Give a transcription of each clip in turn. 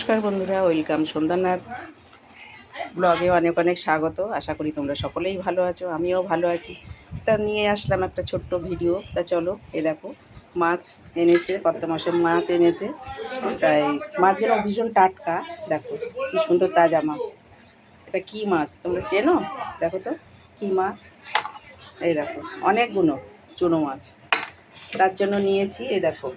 নমস্কার বন্ধুরা, ওয়েলকাম সন্ধ্যানাথ ব্লগে অনেক অনেক স্বাগত। আশা করি তোমরা সকলেই ভালো আছো, আমিও ভালো আছি। তা নিয়ে আসলাম একটা ছোট্ট ভিডিও। তা চলো, দেখো মাছ এনেছে, কত মাসের মাছ এনেছে। তাই মাছগুলো ভীষণ টাটকা, দেখো কি সুন্দর তাজা মাছ। এটা কি মাছ তোমরা চেনো? দেখো তো কি মাছ, এই দেখো অনেকগুলো চুনো মাছ। তার জন্য নিয়েছি। এই দেখো,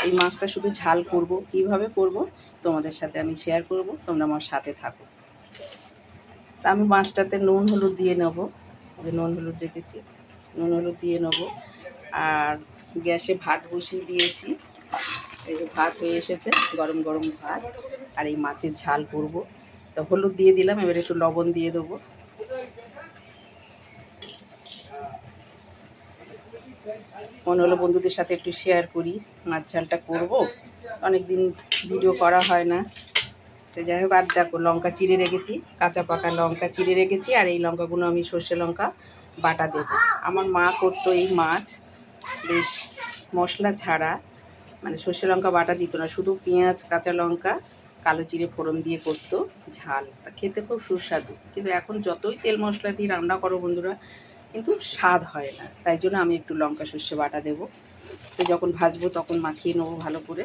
এই মাছটা শুধু ঝাল করব, কিভাবে করব তোমাদের সাথে আমি শেয়ার করব, তোমরা আমার সাথে থাকো। তা আমি মাছটাতে নুন হলুদ দিয়ে নেব, যে নুন হলুদ রেখেছি, নুন হলুদ দিয়ে নেব। আর গ্যাসে ভাত বসিয়ে দিয়েছি, এই যে ভাত হয়ে এসেছে, গরম গরম ভাত। আর এই মাছের ঝাল করব। তো হলুদ দিয়ে দিলাম, এবার একটু লবণ দিয়ে দেবো। মনে হলো বন্ধুদের সাথে একটু শেয়ার করি, মাছ ঝালটা করবো, অনেকদিন ভিডিও করা হয় না। তো যাই হোক, আর দেখো লঙ্কা চিড়ে রেখেছি, কাঁচা পাকা লঙ্কা চিড়ে রেখেছি। আর এই লঙ্কাগুলো আমি সর্ষে লঙ্কা বাটা দেবো। আমার মা করতো এই মাছ বেশ মশলা ছাড়া, মানে সর্ষে লঙ্কা বাটা দিত না, শুধু পেঁয়াজ কাঁচা লঙ্কা কালো জিরে ফোড়ন দিয়ে করতো ঝাল। তা খেতে খুব সুস্বাদু, কিন্তু এখন যতই তেল মশলা দিয়ে রান্না করো বন্ধুরা, কিন্তু স্বাদ হয় না। তাই জন্য আমি একটু লঙ্কা সর্ষে বাটা দেবো। তো যখন ভাজবো তখন মাখিয়ে নেবো ভালো করে।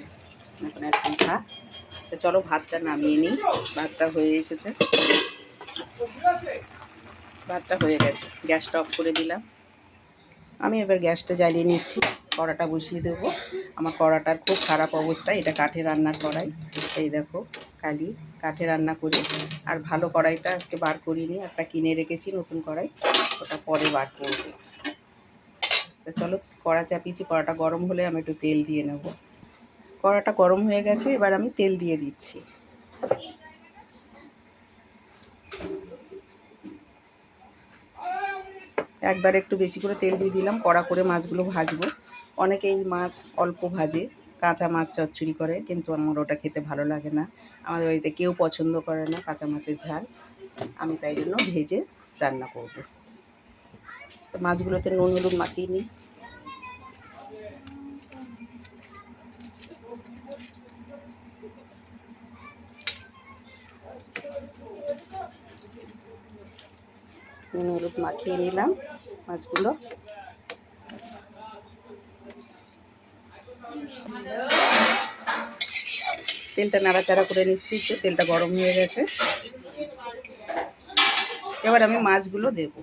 এখন একদম ভাত। তো চলো ভাতটা নামিয়ে নিই। ভাতটা হয়ে এসেছে, ভাতটা হয়ে গেছে, গ্যাসটা অফ করে দিলাম। আমি এবার গ্যাসটা জ্বালিয়ে নিচ্ছি, কড়াটা বসিয়ে দেবো। আমার কড়াটার খুব খারাপ অবস্থা, এটা কাঠে রান্নার কড়াই। এই দেখো কালি কাঠে রান্না করি। আর ভালো কড়াইটা আজকে বার করিনি, একটা কিনে রেখেছি নতুন কড়াই, ওটা পরে বার করবো। তো চলো কড়া চাপিয়েছি, কড়াটা গরম হলে আমি একটু তেল দিয়ে নেব। কড়াটা গরম হয়ে গেছে, এবার আমি তেল দিয়ে দিচ্ছি। একবার একটু বেশি করে তেল দিয়ে দিলাম, কড়া করে মাছগুলো ভাজবো। অনেকেই মাছ অল্প ভাজে, কাঁচা মাছ চচ্চড়ি করে, কিন্তু আমার ওটা খেতে ভালো লাগে না। আমাদের বাড়িতে কেউ পছন্দ করে না কাঁচা মাছের ঝাল, আমি তাই জন্য ভেজে রান্না করব। তো মাছগুলোতে নুন হলুদ মাখিয়ে নিই। নুন হলুদ মাখিয়ে নিলাম মাছগুলো। তেলটা নাড়াচাড়া করে নিচ্ছি, একটু তেলটা গরম হয়ে গেছে। এবার আমি মাছগুলো দেব।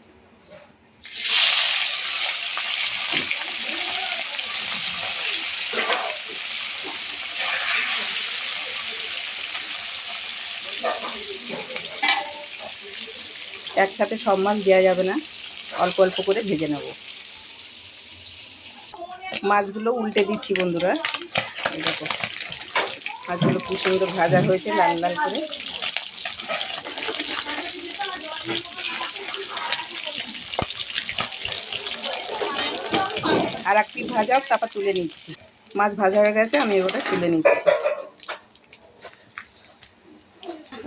একসাথে সব মাছ দেওয়া যাবে না, অল্প অল্প করে ভেজে নেব। মাছগুলো উল্টে দিচ্ছি বন্ধুরা, এই দেখো মাছগুলো কি সুন্দর ভাজা হয়েছে লাল লাল করে। আর একটি ভাজা, তারপর তুলে নিচ্ছি। মাছ ভাজা হয়ে গেছে, আমি ওটা তুলে নিচ্ছি।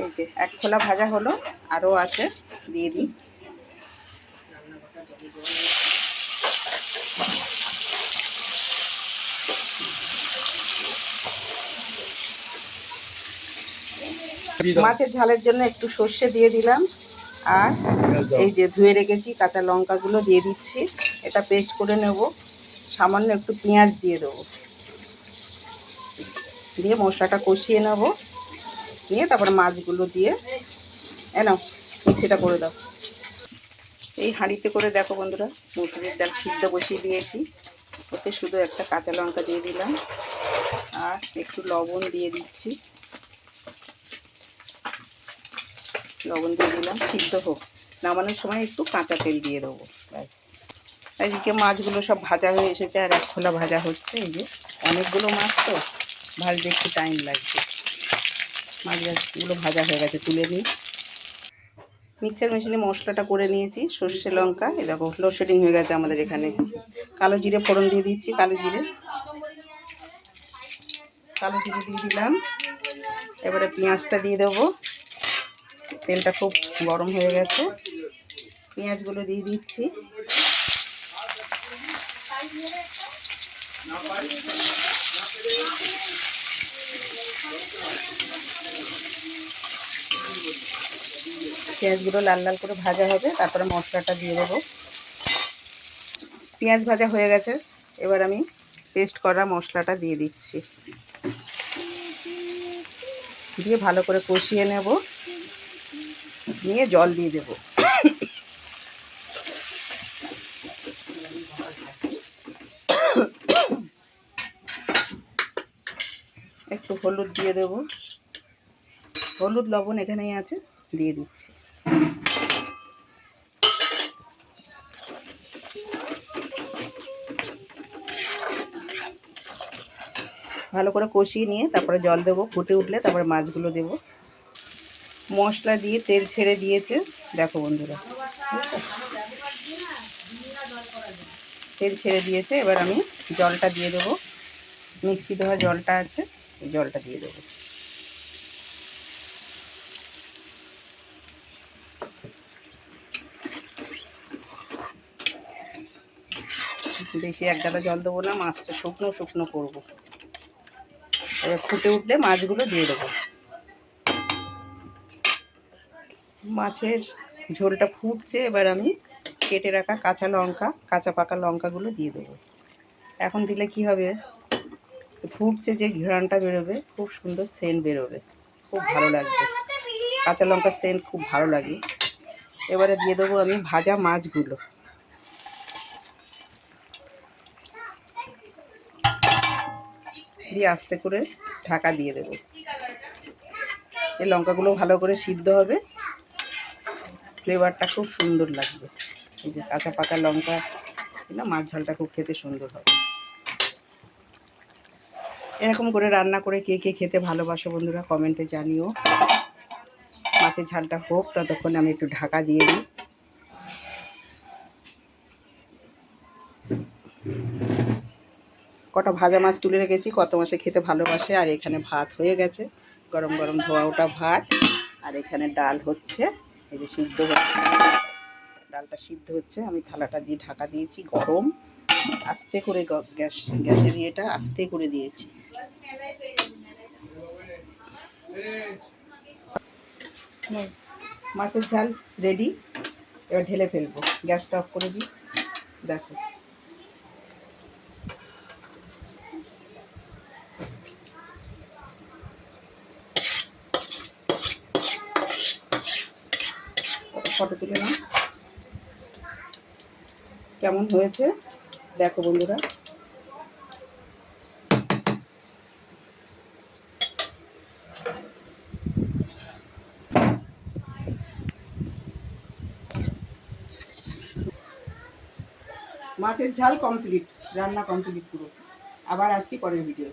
এই যে এক খোলা ভাজা হলো, আরও আছে, দিয়ে দিই। মাছের ঝালের জন্য একটু সর্ষে দিয়ে দিলাম। আর এই যে ধুয়ে রেখেছি কাঁচা লঙ্কাগুলো দিয়ে দিচ্ছি, এটা পেস্ট করে নেব। সামান্য একটু পেঁয়াজ দিয়ে দেবো, দিয়ে মশলাটা কষিয়ে নেব, নিয়ে তারপরে মাছগুলো দিয়ে নাও মিক্সিটা করে দাও। এই হাঁড়িতে করে দেখো বন্ধুরা, মুসুরির ডাল সিদ্ধ বসিয়ে দিয়েছি। ওতে শুধু একটা কাঁচা লঙ্কা দিয়ে দিলাম, আর একটু লবণ দিয়ে দিচ্ছি। লবণ দিয়ে দিলাম, সিদ্ধ হোক। নামানোর সময় একটু কাঁচা তেল দিয়ে দেবো, ব্যাস। এদিকে মাছগুলো সব ভাজা হয়ে এসেছে, আর এক খোলা ভাজা হচ্ছে। এই যে অনেকগুলো মাছ তো ভাজতে একটু টাইম লাগছে। মাছগুলো ভাজা হয়ে গেছে, তুলে নিই। মিক্সচার মেশিনে মশলাটা করে নিয়েছি, সর্ষে লঙ্কা। এই দেখো লোডশেডিং হয়ে গেছে আমাদের এখানে। কালো জিরে ফোড়ন দিয়ে দিচ্ছি, কালো জিরে দিয়ে দিলাম। এবারে পেঁয়াজটা দিয়ে দেবো। তেলটা খুব গরম হয়ে গেছে, পেঁয়াজগুলো দিয়ে দিচ্ছি। পেঁয়াজগুলো লাল লাল করে ভাজা হবে, তারপরে মশলাটা দিয়ে দেবো। পেঁয়াজ ভাজা হয়ে গেছে, এবার আমি পেস্ট করা মশলাটা দিয়ে দিচ্ছি, দিয়ে ভালো করে কষিয়ে নেব, নিয়ে জল দিয়ে দেব। একটু হলুদ দিয়ে দেব, হলুদ লবণ এখানেই আছে, দিয়ে দিচ্ছি। ভালো করে কষিয়ে নিয়ে তারপরে জল দেবো, ফুটে উঠলে তারপরে মাছগুলো দেব। মশলা দিয়ে তেল ছেড়ে দিয়েছে, দেখো বন্ধুরা, তেল ছেড়ে দিয়েছে। এবার আমি জলটা দিয়ে দেবো, মিক্সি ধোয়া জলটা আছে, এই জলটা দিয়ে দেবো। বেশি এক গাদা জল দেবো না, মাছটা শুকনো শুকনো করবো। এবার ফুটে উঠলে মাছগুলো দিয়ে দেবো। মাছের ঝোলটা ফুটছে, এবার আমি কেটে রাখা কাঁচা লঙ্কা, কাঁচা পাকা লঙ্কাগুলো দিয়ে দেবো। এখন দিলে কি হবে, ফুটছে যে ঘ্রাণটা বেরোবে, খুব সুন্দর সেন্ট বেরোবে, খুব ভালো লাগবে। কাঁচা লঙ্কার সেন্ট খুব ভালো লাগে। এবারে দিয়ে দেবো আমি ভাজা মাছগুলো, দিয়ে আস্তে করে ঢাকা দিয়ে দেবো। এই লঙ্কাগুলো ভালো করে সিদ্ধ হবে, ফ্লেভারটা খুব সুন্দর লাগবে। এই যে কাঁচা পাকা লঙ্কা, না মাছ ঝালটা খুব খেতে সুন্দর হবে। এরকম করে রান্না করে কে কে খেতে ভালোবাসো বন্ধুরা, কমেন্টে জানিও। মাছের ঝালটা হোক, ততক্ষণ আমি একটু ঢাকা দিয়ে দিই। কটা ভাজা মাছ তুলে রেখেছি, কত মাসে খেতে ভালোবাসে। আর এখানে ভাত হয়ে গেছে, গরম গরম ধোয়া ওটা ভাত। আর এখানে ডাল হচ্ছে, এই যে সিদ্ধ হচ্ছে, ডালটা সিদ্ধ হচ্ছে। আমি থালাটা দিয়ে ঢাকা দিয়েছি, গরম, আস্তে করে গ্যাসের ইয়েটা আস্তে করে দিয়েছি। মাছের ঝাল রেডি, এবার ঢেলে ফেলবো। গ্যাসটা অফ করে দিই, দেখো। ফটো তুলে নাও, কেমন হয়েছে দেখো বন্ধুরা। মাছের ঝাল কমপ্লিট, রান্না কমপ্লিট পুরো। আবার আসছি পরের ভিডিও।